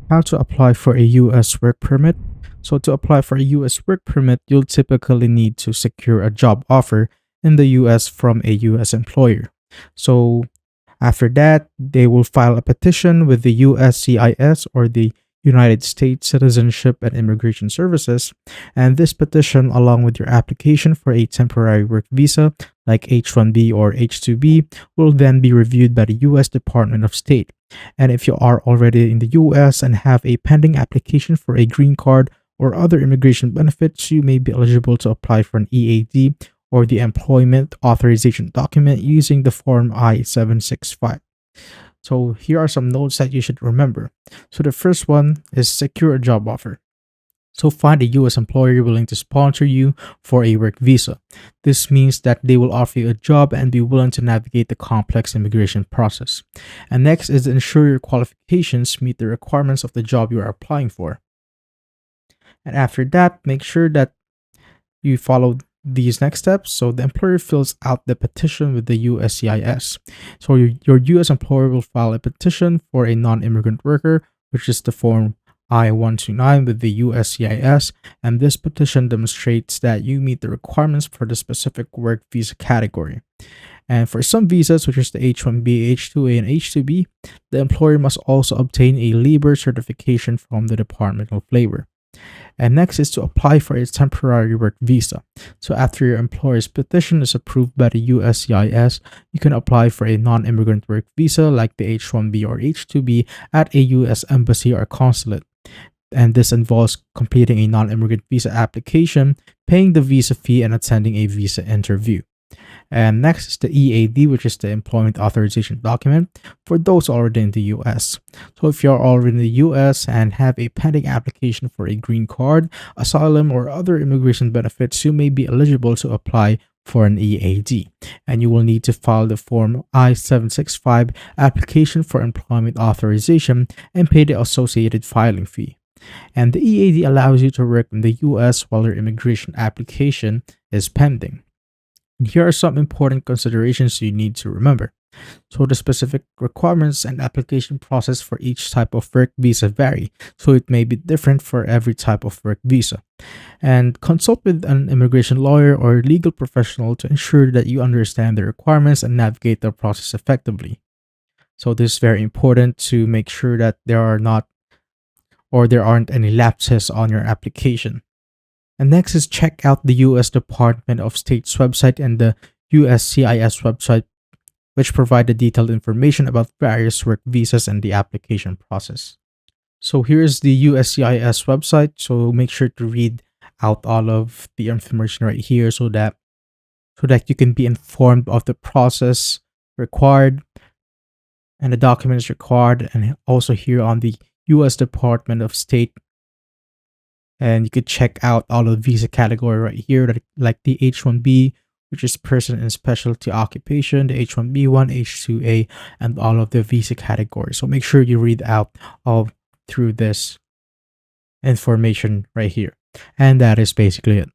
How to apply for a U.S. work permit. So, to apply for a U.S. work permit, you'll typically need to secure a job offer in the U.S. from a U.S. employer. So, after that, they will file a petition with the USCIS, or the United States Citizenship and Immigration Services. And this petition, along with your application for a temporary work visa like H-1B or H-2B, will then be reviewed by the U.S. Department of State. And if you are already in the US and have a pending application for a green card or other immigration benefits, you may be eligible to apply for an EAD, or the Employment Authorization Document, using the Form I-765. So here are some notes that you should remember. So the first one is secure a job offer. So find a US employer willing to sponsor you for a work visa. This means that they will offer you a job and be willing to navigate the complex immigration process. And next is ensure your qualifications meet the requirements of the job you are applying for. And after that, make sure that you follow these next steps. So the employer fills out the petition with the USCIS. So your US employer will file a petition for a non-immigrant worker, which is the form I-129 with the USCIS, and this petition demonstrates that you meet the requirements for the specific work visa category. And for some visas, which is the H-1B, H-2A, and H-2B, the employer must also obtain a labor certification from the Department of Labor. And next is to apply for a temporary work visa. So after your employer's petition is approved by the USCIS, you can apply for a non-immigrant work visa like the H-1B or H-2B at a US embassy or consulate. And this involves completing a non-immigrant visa application, paying the visa fee, and attending a visa interview. And next is the EAD, which is the Employment Authorization Document for those already in the US. So if you're already in the US and have a pending application for a green card, asylum, or other immigration benefits, you may be eligible to apply for an EAD. And you will need to file the Form I-765 application for employment authorization and pay the associated filing fee. And the EAD allows you to work in the US while your immigration application is pending. And here are some important considerations you need to remember. So the specific requirements and application process for each type of work visa vary, so it may be different for every type of work visa. And consult with an immigration lawyer or legal professional to ensure that you understand the requirements and navigate the process effectively. So this is very important to make sure that there aren't any lapses on your application. And next is check out the US Department of State's website and the USCIS website, which provide the detailed information about various work visas and the application process. So here's the USCIS website. So make sure to read out all of the information right here so that you can be informed of the process required and the documents required, and also here on the US Department of State. And you could check out all of the visa category right here, like the H-1B, which is person in specialty occupation, the H-1B1, H-2A, and all of the visa categories. So make sure you read out all through this information right here. And that is basically it.